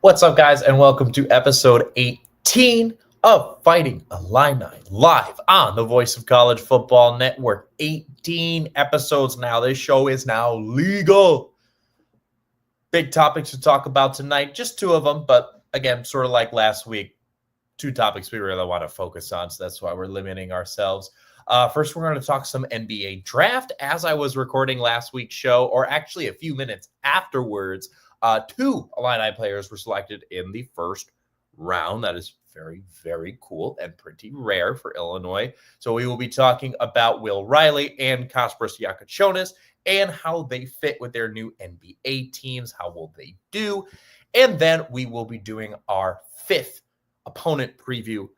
What's up, guys, and welcome to episode 18 of Fighting Illini live on the Voice of College Football Network. 18 episodes now. This show is now legal. Big topics to talk about tonight. Just two of them, but again, sort of like last week, two topics we really want to focus on, so that's why we're limiting ourselves. First, we're going to talk some NBA draft. As I was recording last week's show, or actually a few minutes afterwards, two Illini players were selected in the first round. That is very, very cool and pretty rare for Illinois. So we will be talking about Will Riley and Kasparas Yakachonis and how they fit with their new NBA teams. How will they do? And then we will be doing our fifth opponent preview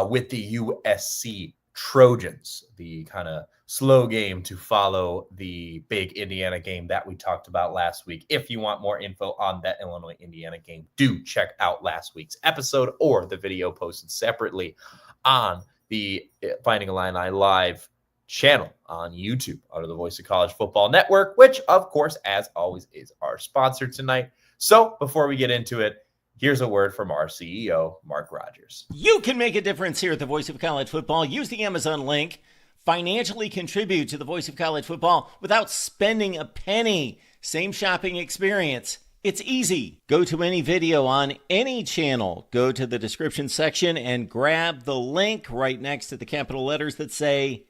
with the USC Trojans, the kind of slow game to follow the big Indiana game that we talked about last week. If you want more info on that Illinois-Indiana game, do check out last week's episode or the video posted separately on the Fighting Illini Live channel on YouTube under the Voice of College Football Network, which, of course, as always, is our sponsor tonight. So before we get into it, here's a word from our CEO, Mark Rogers. You can make a difference here at the Voice of College Football. Use the Amazon link. Financially contribute to the Voice of College Football without spending a penny. Same shopping experience. It's easy. Go to any video on any channel. Go to the description section and grab the link right next to the capital letters that say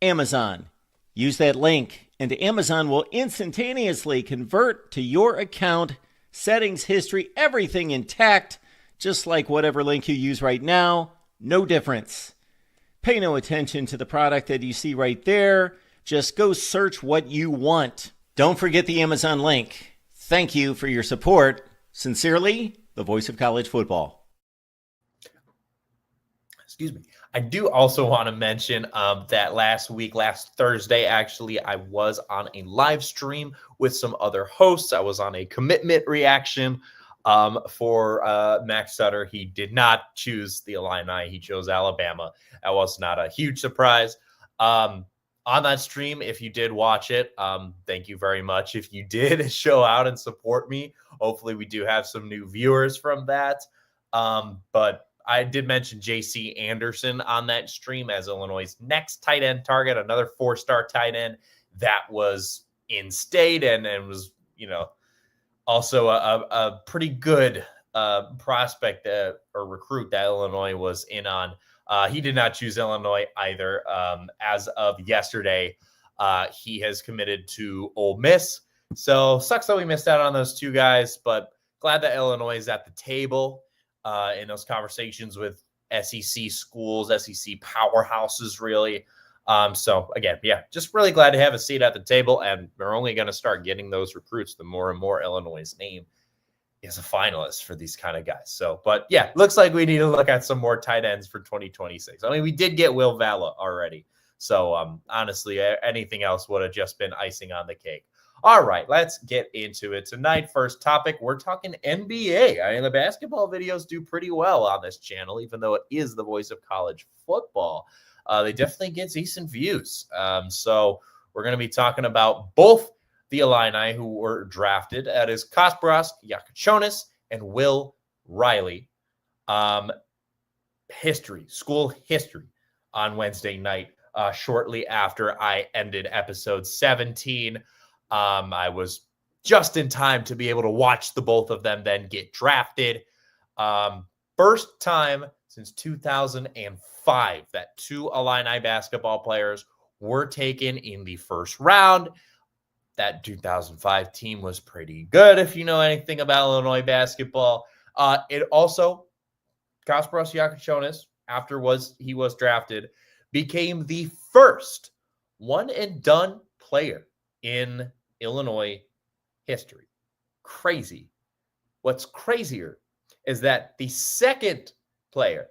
Amazon. Use that link and Amazon will instantaneously convert to your account, settings, history, everything intact, just like whatever link you use right now. No difference. Pay no attention to the product that you see right there. Just go search what you want. Don't forget the Amazon link. Thank you for your support. Sincerely, the Voice of College Football. Excuse me. I do also want to mention that last Thursday, actually, I was on a live stream with some other hosts. I was on a commitment reaction for Max Sutter. He did not choose the Illini. He chose Alabama. That was not a huge surprise. On that stream, if you did watch it, thank you very much. If you did show out and support me, hopefully we do have some new viewers from that. But I did mention J.C. Anderson on that stream as Illinois' next tight end target, another four-star tight end that was in state and was, also a pretty good prospect or recruit that Illinois was in on. He did not choose Illinois either. As of yesterday, he has committed to Ole Miss. So sucks that we missed out on those two guys, but glad that Illinois is at the table in those conversations with SEC schools, SEC powerhouses, really. So again, just really glad to have a seat at the table, and we're only going to start getting those recruits the more and more Illinois' name is a finalist for these kind of guys. So, but looks like we need to look at some more tight ends for 2026. I mean, we did get Will Valla already. So honestly, anything else would have just been icing on the cake. All right, let's get into it tonight. First topic, we're talking NBA. I mean, the basketball videos do pretty well on this channel, even though it is the Voice of College Football. They definitely get decent views. So we're going to be talking about both the Illini who were drafted. That is Kasparas Yakachonis and Will Riley. School history on Wednesday night, shortly after I ended episode 17. I was just in time to be able to watch the both of them then get drafted. First time since 2005 that two Illini basketball players were taken in the first round. That 2005 team was pretty good, if you know anything about Illinois basketball. It also, Kasparas Yakachonis, after he was drafted, became the first one-and-done player in Illinois history. Crazy. What's crazier is that the second player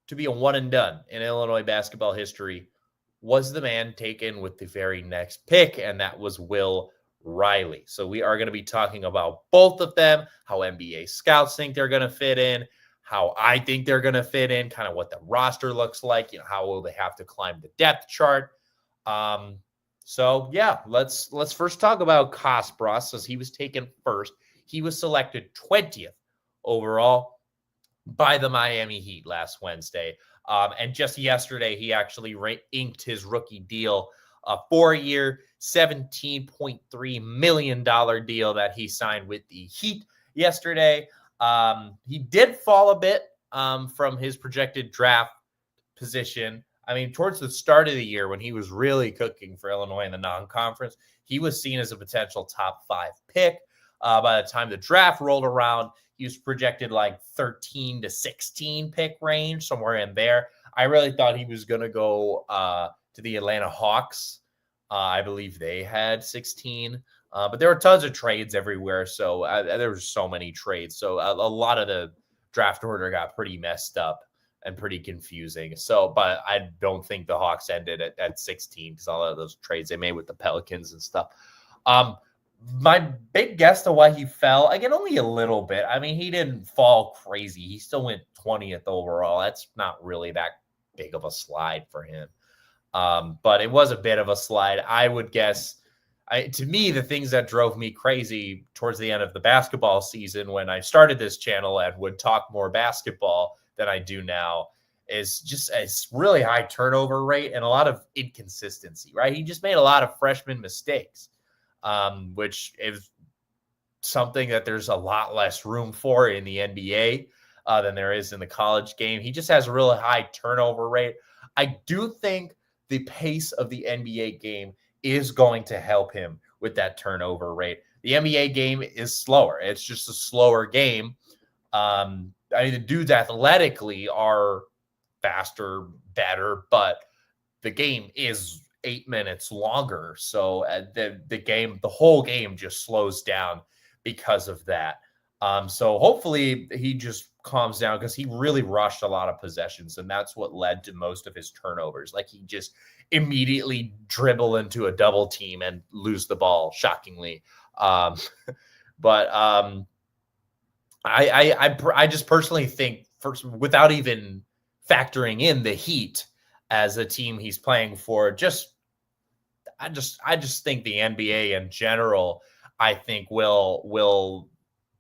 to be a one-and-done in Illinois basketball history was the man taken with the very next pick, and that was Will Riley. So we are going to be talking about both of them, how NBA scouts think they're going to fit in, how I think they're going to fit in, kind of what the roster looks like, how will they have to climb the depth chart. So let's first talk about Kasparas, as he was taken first. He was selected 20th overall by the Miami Heat last Wednesday. And just yesterday, he actually inked his rookie deal, a 4-year, $17.3 million deal that he signed with the Heat yesterday. He did fall a bit from his projected draft position. I mean, towards the start of the year when he was really cooking for Illinois in the non-conference, he was seen as a potential top 5 pick. By the time the draft rolled around, he was projected like 13 to 16 pick range, somewhere in there. I really thought he was going to go to the Atlanta Hawks. I believe they had 16. But there were tons of trades everywhere. So there were so many trades. So a lot of the draft order got pretty messed up and pretty confusing. So, but I don't think the Hawks ended at 16 because all of those trades they made with the Pelicans and stuff. My big guess to why he fell, again, only a little bit. I mean, he didn't fall crazy. He still went 20th overall. That's not really that big of a slide for him. But it was a bit of a slide. I would guess, to me, the things that drove me crazy towards the end of the basketball season when I started this channel and would talk more basketball than I do now is just a really high turnover rate and a lot of inconsistency, right? He just made a lot of freshman mistakes, which is something that there's a lot less room for in the NBA than there is in the college game. He just has a really high turnover rate. I do think the pace of the NBA game is going to help him with that turnover rate. The NBA game is slower. It's just a slower game. I mean, the dudes athletically are faster, better, but the game is 8 minutes longer. So the whole game just slows down because of that. So hopefully he just calms down because he really rushed a lot of possessions, and that's what led to most of his turnovers. Like he just immediately dribble into a double team and lose the ball, shockingly. I just personally think, without even factoring in the Heat as a team he's playing for, I just think the NBA in general, I think will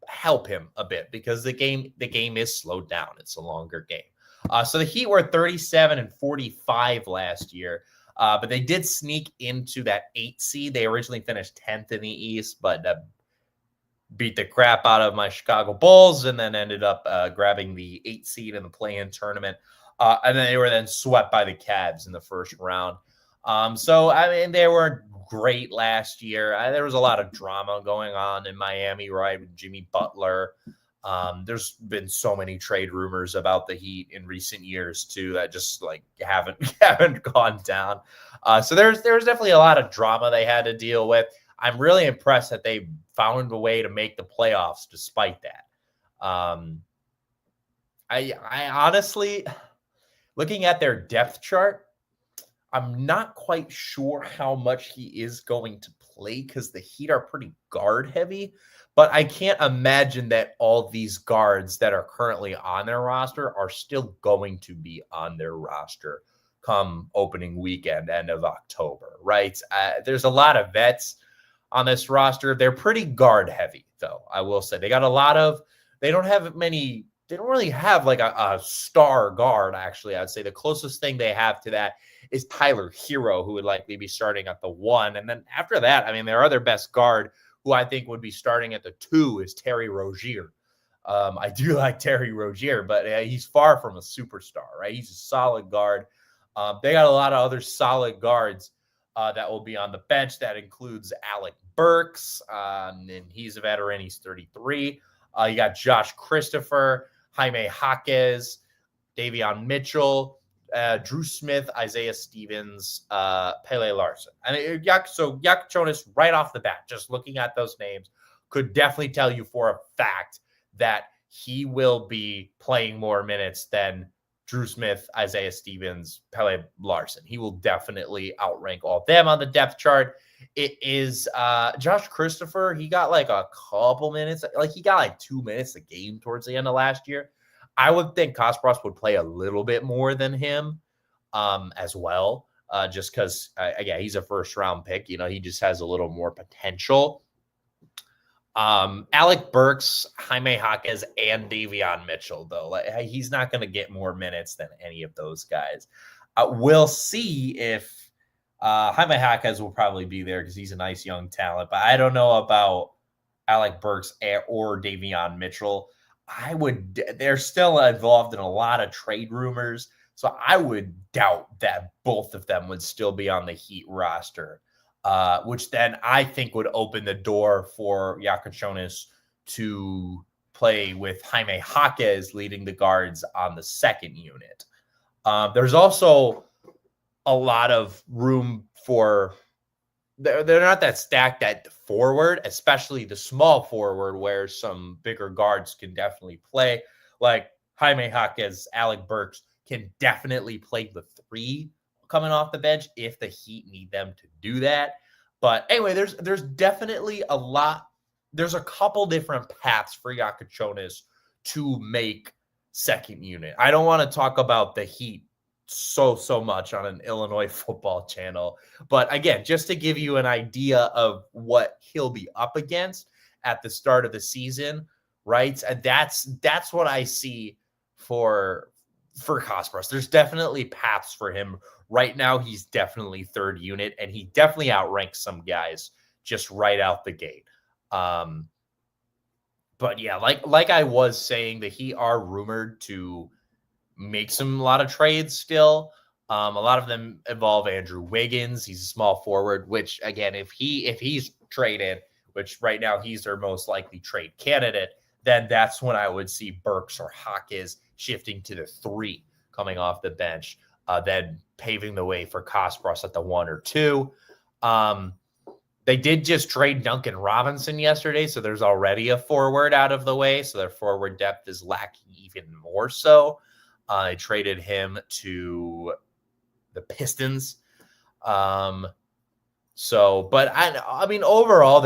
help him a bit because the game is slowed down. It's a longer game. So the Heat were 37-45 last year, but they did sneak into that 8 seed. They originally finished 10th in the East, but beat the crap out of my Chicago Bulls and then ended up grabbing the 8 seed in the play-in tournament. And then they were then swept by the Cavs in the first round. So, I mean, they were great last year. There was a lot of drama going on in Miami, right, with Jimmy Butler. There's been so many trade rumors about the Heat in recent years, too, that just, like, haven't gone down. So there's definitely a lot of drama they had to deal with. I'm really impressed that they found a way to make the playoffs despite that. I honestly, looking at their depth chart, I'm not quite sure how much he is going to play because the Heat are pretty guard heavy, but I can't imagine that all these guards that are currently on their roster are still going to be on their roster come opening weekend, end of October, right? There's a lot of vets on this roster. They're pretty guard heavy, though, I will say. They don't really have like a star guard, actually. I'd say the closest thing they have to that is Tyler Hero, who would likely be starting at the 1. And then after that, I mean, their other best guard, who I think would be starting at the 2, is Terry Rozier. I do like Terry Rozier, but he's far from a superstar, right? He's a solid guard. They got a lot of other solid guards that will be on the bench. That includes Alec Burks, and he's a veteran. He's 33. You got Josh Christopher, Jaime Jaquez, Davion Mitchell, Drew Smith, Isaiah Stevens, Pele Larson. And so Jonas, right off the bat, just looking at those names, could definitely tell you for a fact that he will be playing more minutes than Drew Smith, Isaiah Stevens, Pele Larson. He will definitely outrank all of them on the depth chart. It is Josh Christopher. He got like a couple minutes. Like he got like 2 minutes a game towards the end of last year. I would think Kaspros would play a little bit more than him as well. Just because, again, he's a first-round pick. You know, he just has a little more potential. Alec Burks, Jaime Jaquez, and Davion Mitchell, though. Like, he's not going to get more minutes than any of those guys. We'll see if Jaime Jaquez will probably be there because he's a nice young talent. But I don't know about Alec Burks or Davion Mitchell. They're still involved in a lot of trade rumors. So I would doubt that both of them would still be on the Heat roster. Which then I think would open the door for Yakachonis to play with Jaime Jaquez leading the guards on the second unit. There's also a lot of room for they're not that stacked at forward, especially the small forward where some bigger guards can definitely play. Like Jaime Jaquez, Alec Burks can definitely play the 3 coming off the bench if the Heat need them to do that. But anyway, there's definitely a lot. There's a couple different paths for Yakachonis to make second unit. I don't want to talk about the Heat so much on an Illinois football channel. But again, just to give you an idea of what he'll be up against at the start of the season, right? And that's what I see for Kaspros. There's definitely paths for him. Right now, he's definitely third unit, and he definitely outranks some guys just right out the gate. But yeah, like I was saying, the Heat are rumored to make a lot of trades still. A lot of them involve Andrew Wiggins. He's a small forward, which again, if he's traded, which right now he's their most likely trade candidate, then that's when I would see Burks or Jaquez shifting to the 3 coming off the bench, then paving the way for Kaspros at the 1 or 2. They did just trade Duncan Robinson yesterday, so there's already a forward out of the way, so their forward depth is lacking even more so. I traded him to the Pistons. But I mean, overall,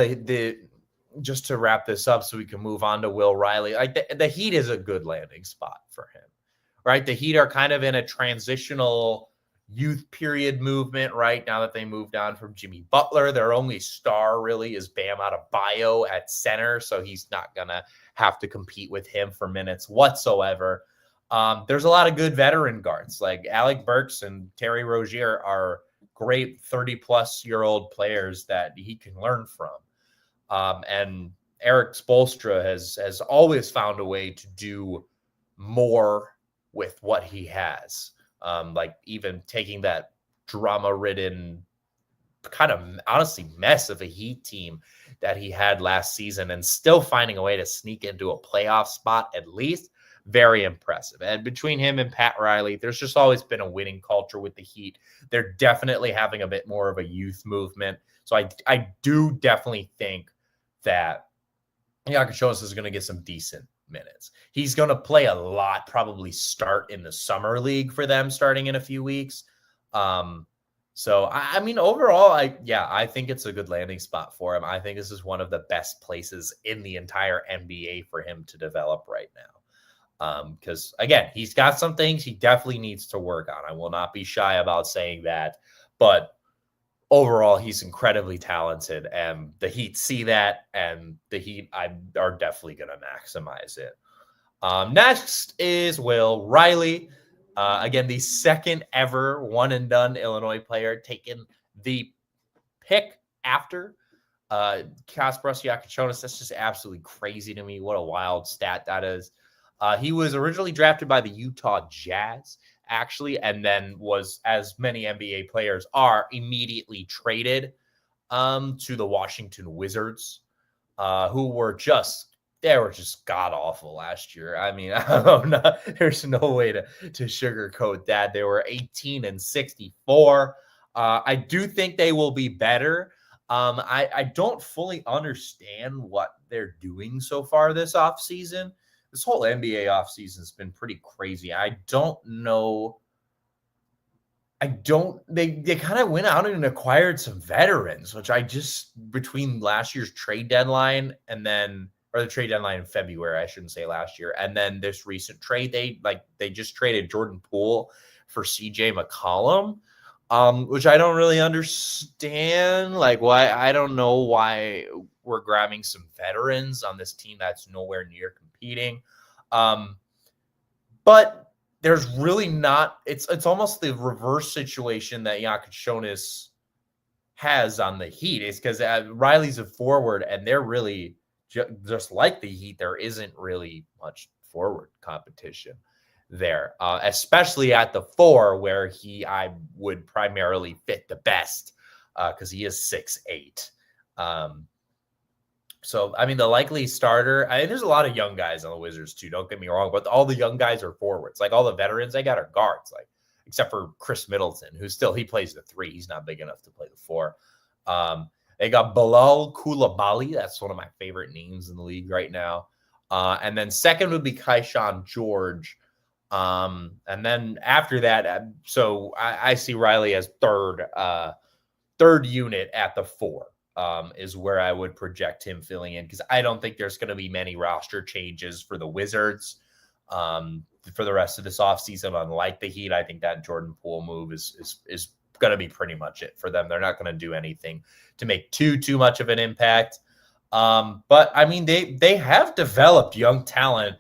just to wrap this up so we can move on to Will Riley, like the Heat is a good landing spot for him, right? The Heat are kind of in a transitional youth period movement right now that they moved on from Jimmy Butler. Their only star really is Bam Adebayo at center, so he's not going to have to compete with him for minutes whatsoever. There's a lot of good veteran guards like Alec Burks and Terry Rozier are great 30-plus-year-old players that he can learn from. And Eric Spoelstra has always found a way to do more with what he has. Like even taking that drama-ridden kind of honestly mess of a Heat team that he had last season and still finding a way to sneak into a playoff spot at least. Very impressive. And between him and Pat Riley, there's just always been a winning culture with the Heat. They're definitely having a bit more of a youth movement. So I do definitely think that Yakachonis is going to get some decent minutes. He's going to play a lot, probably start in the summer league for them starting in a few weeks. So I mean, overall, I think it's a good landing spot for him. I think this is one of the best places in the entire NBA for him to develop right now. Because again, he's got some things he definitely needs to work on. I will not be shy about saying that, but overall, he's incredibly talented, and the Heat see that, and the Heat are definitely going to maximize it. Next is Will Riley. Again, the second ever one-and-done Illinois player taken the pick after Kaspros Yakachonis. That's just absolutely crazy to me. What a wild stat that is. He was originally drafted by the Utah Jazz, actually, and then was, as many NBA players are, immediately traded to the Washington Wizards, who were just god-awful last year. I mean, I don't know. There's no way to sugarcoat that. They were 18-64. I do think they will be better. I don't fully understand what they're doing so far this offseason. This whole NBA offseason has been pretty crazy. I don't know. They kind of went out and acquired some veterans, which between last year's trade deadline or the trade deadline in February, I shouldn't say last year, and then this recent trade, they just traded Jordan Poole for CJ McCollum, which I don't really understand. Like, why? I don't know why we're grabbing some veterans on this team that's nowhere near competing. But there's really not, it's almost the reverse situation that Jonas has on the Heat, is because Riley's a forward and they're really just like the Heat. There isn't really much forward competition there, especially at the 4 where I would primarily fit the best because he is 6'8". So, I mean, the likely starter, there's a lot of young guys on the Wizards too, don't get me wrong, but all the young guys are forwards. Like all the veterans they got are guards, like except for Chris Middleton, he plays the 3. He's not big enough to play the 4. They got Bilal Coulibaly. That's one of my favorite names in the league right now. And then second would be Kaishan George. And then after that, so I see Riley as third unit at the 4. Is where I would project him filling in, because I don't think there's going to be many roster changes for the Wizards for the rest of this offseason. Unlike the Heat, I think that Jordan Poole move is going to be pretty much it for them. They're not going to do anything to make too much of an impact. But I mean, they have developed young talent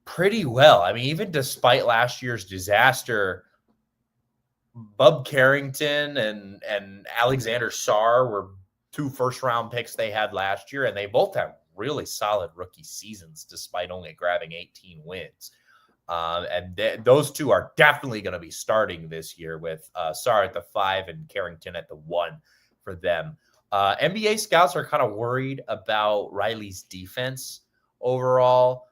pretty well. I mean, even despite last year's disaster, Bub Carrington and Alexander Sarr were 2 first-round picks they had last year, and they both have really solid rookie seasons despite only grabbing 18 wins. And those 2 are definitely going to be starting this year, with Sarr at the 5 and Carrington at the 1 for them. NBA scouts are kind of worried about Riley's defense overall,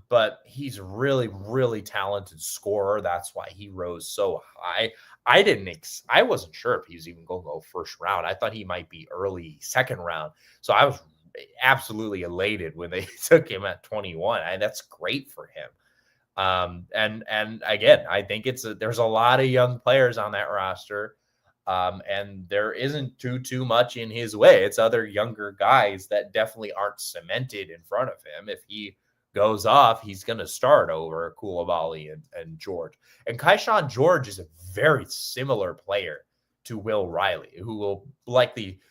but he's really, really talented scorer. That's why he rose so high. I wasn't sure if he was even going to go first round. I thought he might be early second round. So I was absolutely elated when they took him at 21. That's great for him. And again, I think there's a lot of young players on that roster. And there isn't too much in his way. It's other younger guys that definitely aren't cemented in front of him. If he goes off, he's going to start over Coulibaly and George. And Kaishan George is a very similar player to Will Riley, who will likely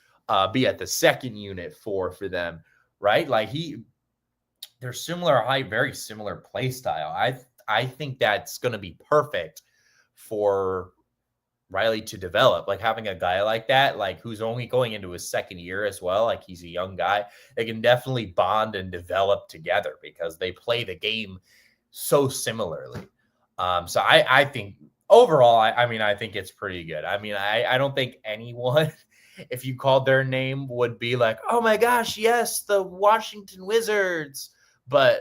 be at the second unit for them, right? Like they're similar height, very similar play style. I think that's going to be perfect for Riley to develop, like having a guy like that, like who's only going into his second year as well. Like he's a young guy. They can definitely bond and develop together because they play the game so similarly. So I think overall, I think it's pretty good. I mean, I don't think anyone, if you called their name, would be like, oh my gosh, yes, the Washington Wizards. But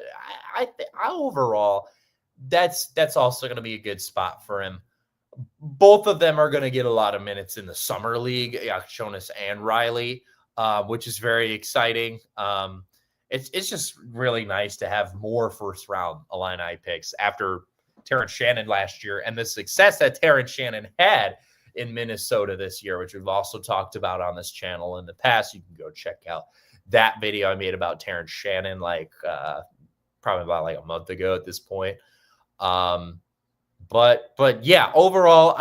I overall, that's also going to be a good spot for him. Both of them are going to get a lot of minutes in the summer league, Jonas and Riley, which is very exciting. It's just really nice to have more first-round Illini picks after Terrence Shannon last year and the success that Terrence Shannon had in Minnesota this year, which we've also talked about on this channel in the past. You can go check out that video I made about Terrence Shannon, probably about a month ago at this point. But yeah, overall,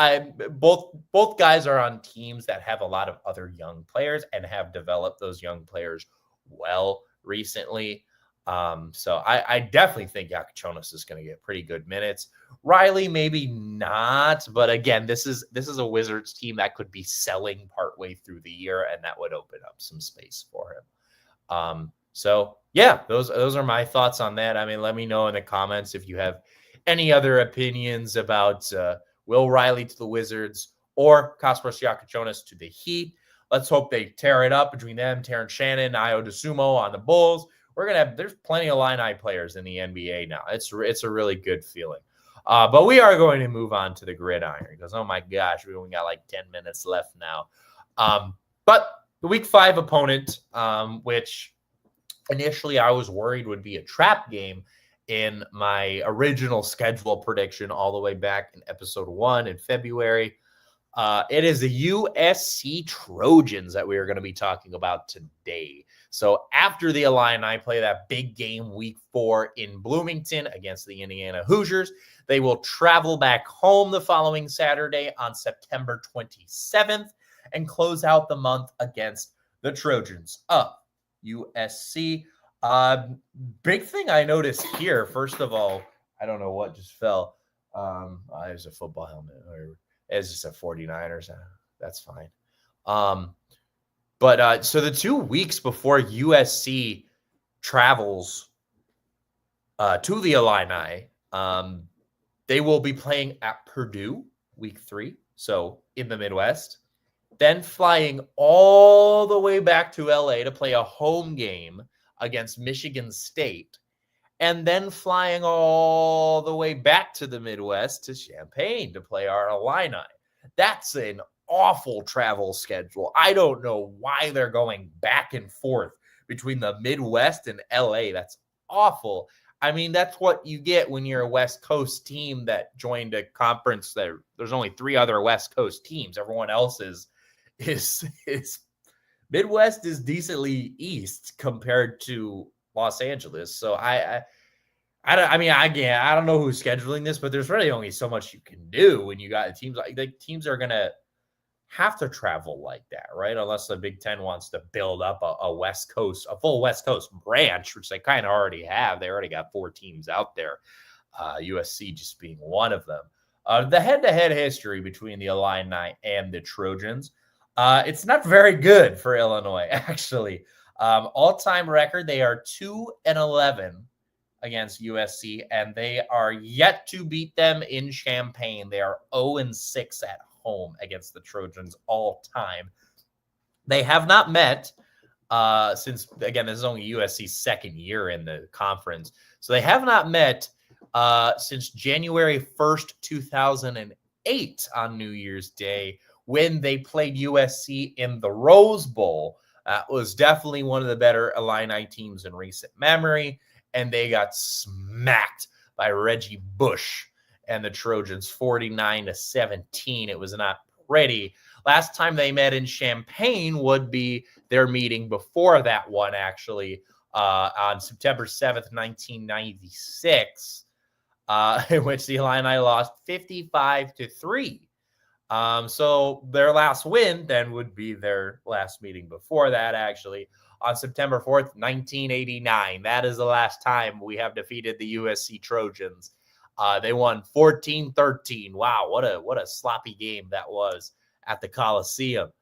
both guys are on teams that have a lot of other young players and have developed those young players well recently. So I definitely think Jonas is going to get pretty good minutes. Riley, maybe not, but again, this is a Wizards team that could be selling partway through the year, and that would open up some space for him. So yeah, those are my thoughts on that. I mean, let me know in the comments if you have any other opinions about Will Riley to the Wizards or Kasparas Jonas to the Heat. Let's hope they tear it up between them, Terrence Shannon, Ayo DeSumo on the Bulls. There's plenty of Illini players in the NBA now. It's a really good feeling. But we are going to move on to the gridiron because, oh my gosh, we only got 10 minutes left now. But the Week 5 opponent, which initially I was worried would be a trap game in my original schedule prediction all the way back in episode 1 in February. It is the USC Trojans that we are going to be talking about today. So after the Illini play that big game Week 4 in Bloomington against the Indiana Hoosiers, they will travel back home the following Saturday on September 27th and close out the month against the Trojans of USC. Big thing I noticed here, first of all, I don't know what just fell. It was a football helmet, or it's just a 49ers. That's fine. But so the 2 weeks before USC travels to the Illini, they will be playing at Purdue week 3, so in the Midwest, then flying all the way back to LA to play a home game against Michigan State, and then flying all the way back to the Midwest to Champaign to play our Illini. That's an awful travel schedule. I don't know why they're going back and forth between the Midwest and LA. That's awful. I mean, that's what you get when you're a West Coast team that joined a conference that there's only 3 other West Coast teams. Everyone else is Midwest is decently east compared to Los Angeles. So I don't know who's scheduling this, but there's really only so much you can do when you got teams like the teams are gonna have to travel like that, right? Unless the Big Ten wants to build up a full West Coast branch, which they kind of already have. They already got 4 teams out there, USC just being one of them. The head-to-head history between the Illini and the Trojans, it's not very good for Illinois, actually. All-time record, they are 2-11 against USC, and they are yet to beat them in Champaign. They are 0-6 at home against the Trojans all time. They have not met since, again, this is only USC's second year in the conference. So they have not met since January 1st, 2008 on New Year's Day when they played USC in the Rose Bowl. That was definitely one of the better Illini teams in recent memory, and they got smacked by Reggie Bush and the Trojans 49-17. It was not pretty. Last time they met in Champaign would be their meeting before that one, actually, on September 7th, 1996, in which the Illini lost 55-3. So their last win then would be their last meeting before that, actually, on September 4th, 1989. That is the last time we have defeated the USC Trojans. They won 14-13. Wow, what a sloppy game that was at the Coliseum.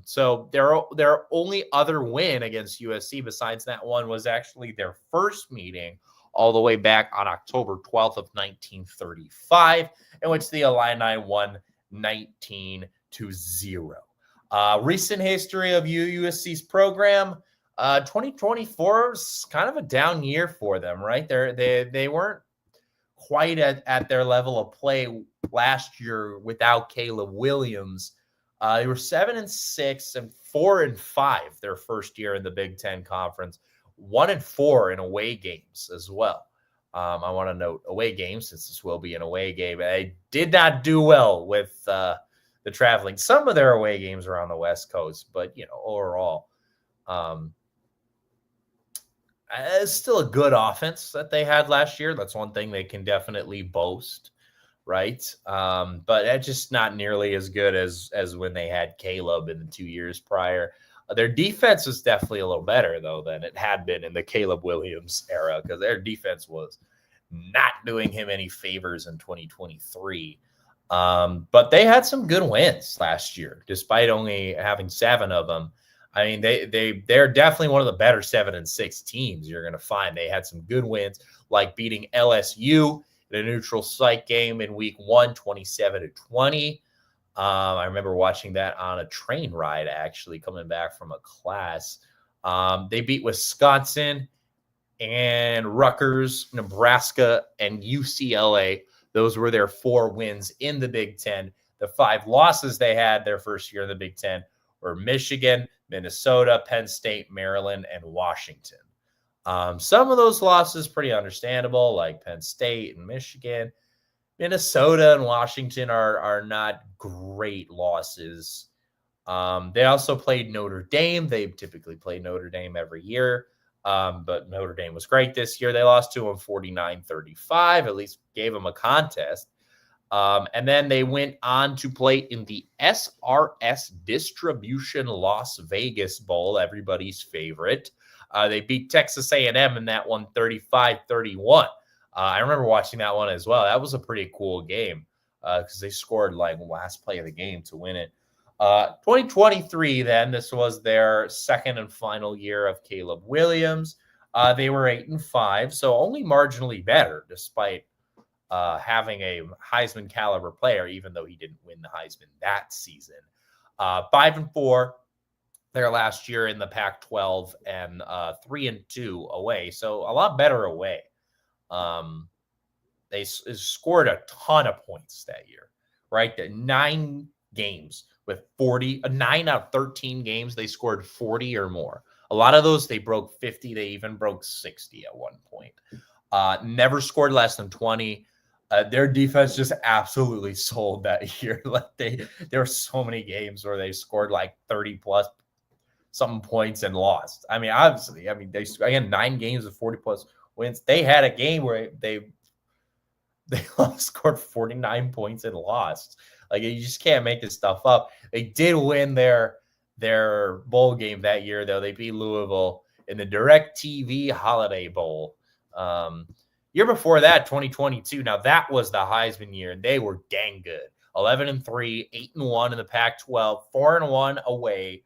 So their only other win against USC besides that one was actually their first meeting all the way back on October 12th of 1935, in which the Illini won 19-0. Recent history of USC's program, 2024 is kind of a down year for them, right? They weren't quite at their level of play last year without Caleb Williams. They were 7-6 and 4-5 their first year in the Big Ten Conference, 1-4 in away games as well. I want to note away games, since this will be an away game. They did not do well with the traveling. Some of their away games are on the West Coast, but overall, it's still a good offense that they had last year. That's one thing they can definitely boast, right? But it's just not nearly as good as when they had Caleb in the 2 years prior. Their defense was definitely a little better, though, than it had been in the Caleb Williams era, because their defense was not doing him any favors in 2023. But they had some good wins last year, despite only having 7 of them. I mean, they're definitely one of the better 7-6 teams you're going to find. They had some good wins, like beating LSU in a neutral site game in week 1, 27-20. I remember watching that on a train ride, actually, coming back from a class. They beat Wisconsin and Rutgers, Nebraska, and UCLA. Those were their 4 wins in the Big Ten. The 5 losses they had their first year in the Big Ten were Michigan, Minnesota, Penn State, Maryland, and Washington. Some of those losses pretty understandable, like Penn State and Michigan. Minnesota and Washington are not great losses. They also played Notre Dame. They typically play Notre Dame every year, but Notre Dame was great this year. They lost to them 49-35, at least gave them a contest. And then they went on to play in the SRS Distribution Las Vegas Bowl, everybody's favorite. They beat Texas A&M in that one 35-31. I remember watching that one as well. That was a pretty cool game because they scored like last play of the game to win it. 2023, then, this was their second and final year of Caleb Williams. They were 8-5, so only marginally better despite having a Heisman caliber player, even though he didn't win the Heisman that season. 5-4 their last year in the Pac-12 and 3-2 away, so a lot better away. They scored a ton of points that year, right? 9 games with 40, 9 out of 13 games, they scored 40 or more. A lot of those, they broke 50. They even broke 60 at one point. Never scored less than 20. Their defense just absolutely sold that year. Like there were so many games where they scored like 30 plus something points and lost. I mean, obviously, they again 9 games of 40 plus wins. They had a game where they scored 49 points and lost. Like, you just can't make this stuff up. They did win their bowl game that year, though. They beat Louisville in the DirecTV Holiday Bowl. Year before that, 2022. Now, that was the Heisman year, and they were dang good. 11-3, 8-1 in the Pac-12, 4-1 away.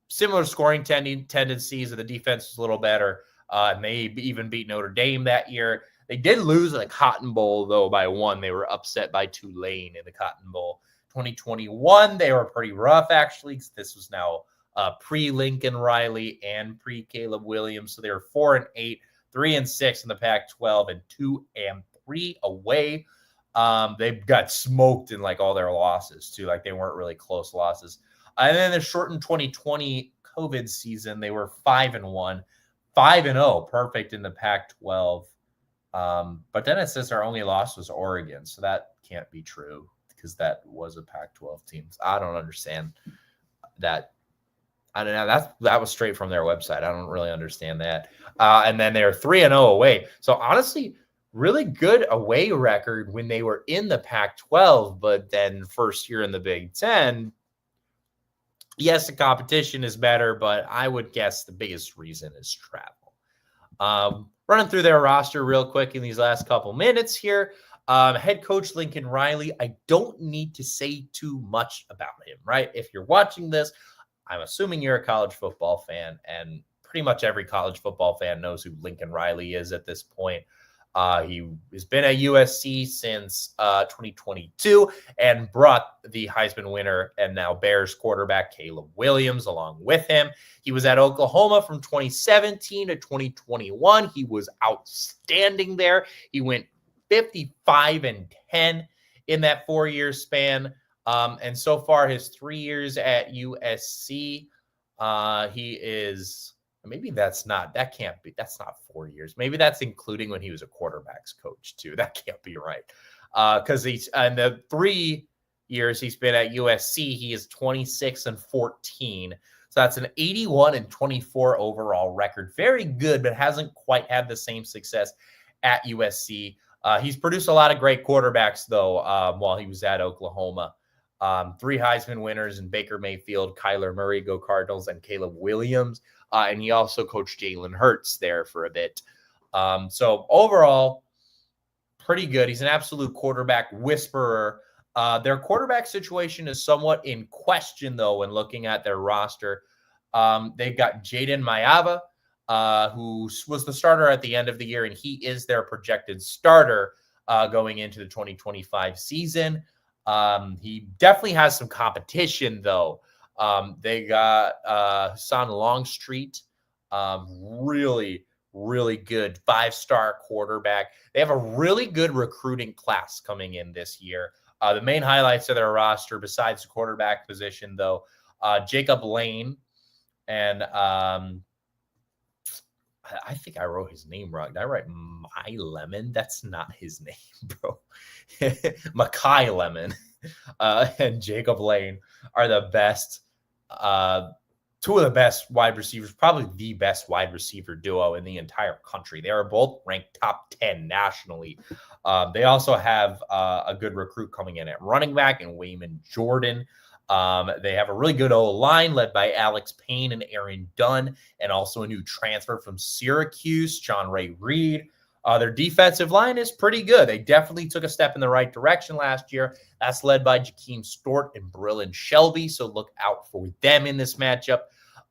Similar scoring tendencies. The defense was a little better. And they even beat Notre Dame that year. They did lose in the Cotton Bowl, though, by 1. They were upset by Tulane in the Cotton Bowl. 2021, they were pretty rough, actually. This was now pre-Lincoln Riley and pre-Caleb Williams. So they were 4-8, 3-6 in the Pac-12, and 2-3 away. They got smoked in like all their losses, too. Like, they weren't really close losses. And then the shortened 2020 COVID season, they were 5-1, 5-0, perfect in the Pac-12. But then it says our only loss was Oregon, so that can't be true because that was a Pac-12 team. I don't understand that. I don't know. That was straight from their website. I don't really understand that. And then they're 3-0 away. So honestly, really good away record when they were in the Pac-12, but then first year in the Big Ten. Yes, the competition is better, but I would guess the biggest reason is travel. Running through their roster real quick in these last couple minutes here. Head coach Lincoln Riley, I don't need to say too much about him, right? If you're watching this, I'm assuming you're a college football fan, and pretty much every college football fan knows who Lincoln Riley is at this point. He has been at USC since 2022 and brought the Heisman winner and now Bears quarterback Caleb Williams along with him. He was at Oklahoma from 2017 to 2021. He was outstanding there. He went 55-10 in that 4-year span. And so far, his 3 years at USC, he is... Maybe that's not 4 years. Maybe that's including when he was a quarterback's coach too. That can't be right. Because he's in the 3 years he's been at USC, he is 26-14. So that's an 81-24 overall record. Very good, but hasn't quite had the same success at USC. He's produced a lot of great quarterbacks though, while he was at Oklahoma. 3 Heisman winners in Baker Mayfield, Kyler Murray, go Cardinals, and Caleb Williams. And he also coached Jalen Hurts there for a bit. So overall, pretty good. He's an absolute quarterback whisperer. Their quarterback situation is somewhat in question, though, when looking at their roster. They've got Jaden Mayava, who was the starter at the end of the year, and he is their projected starter going into the 2025 season. He definitely has some competition, though. They got Hassan Longstreet, really, really good 5-star quarterback. They have a really good recruiting class coming in this year. The main highlights of their roster, besides the quarterback position, though, Jacob Lane, and I think I wrote his name wrong. Did I write My Lemon? That's not his name, bro. Makai Lemon and Jacob Lane are the best two of the best wide receivers, probably the best wide receiver duo in the entire country. They are both ranked top 10 nationally. They also have a good recruit coming in at running back in Wayman Jordan. They have a really good O-line led by Alex Payne and Aaron Dunn, and also a new transfer from Syracuse, John Ray Reed. Their defensive line is pretty good. They definitely took a step in the right direction last year. That's led by Jakeem Stort and Brillon Shelby, so look out for them in this matchup.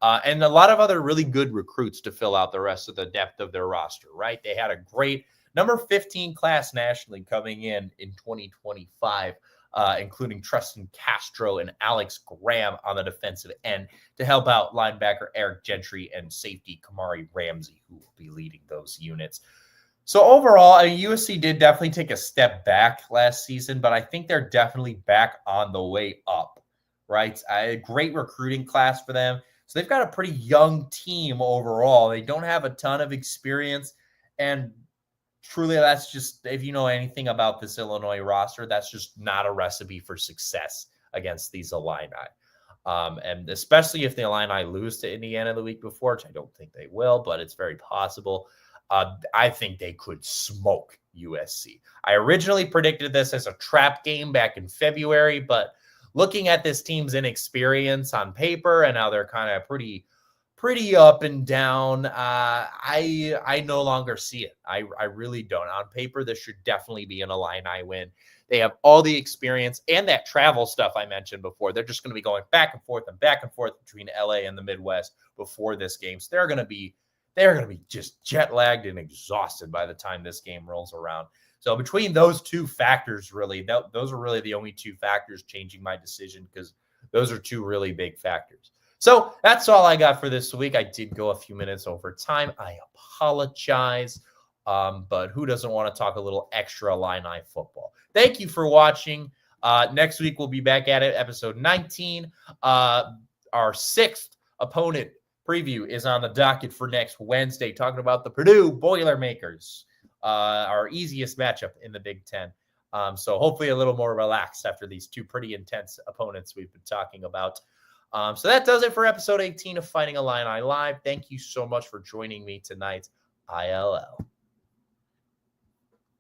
And a lot of other really good recruits to fill out the rest of the depth of their roster, right? They had a great number 15 class nationally coming in 2025, including Tristan Castro and Alex Graham on the defensive end to help out linebacker Eric Gentry and safety Kamari Ramsey, who will be leading those units. So overall, USC did definitely take a step back last season, but I think they're definitely back on the way up, right? A great recruiting class for them. So they've got a pretty young team overall. They don't have a ton of experience. And truly, that's just, if you know anything about this Illinois roster, that's just not a recipe for success against these Illini. And especially if the Illini lose to Indiana the week before, which I don't think they will, but it's very possible. I think they could smoke USC. I originally predicted this as a trap game back in February, but looking at this team's inexperience on paper and how they're kind of pretty up and down, I no longer see it. I really don't. On paper, this should definitely be an Illini win. They have all the experience and that travel stuff I mentioned before. They're just going to be going back and forth between LA and the Midwest before this game. So they're going to be just jet lagged and exhausted by the time this game rolls around. So between those two factors, really, those are really the only two factors changing my decision, because those are two really big factors. So that's all I got for this week. I did go a few minutes over time. I apologize. But who doesn't want to talk a little extra Illini football? Thank you for watching. Next week, we'll be back at it, episode 19. Our sixth opponent preview is on the docket for next Wednesday, talking about the Purdue Boilermakers, our easiest matchup in the Big Ten. So hopefully a little more relaxed after these two pretty intense opponents we've been talking about. So that does it for episode 18 of Fighting Illini Live. Thank you so much for joining me tonight. ILL.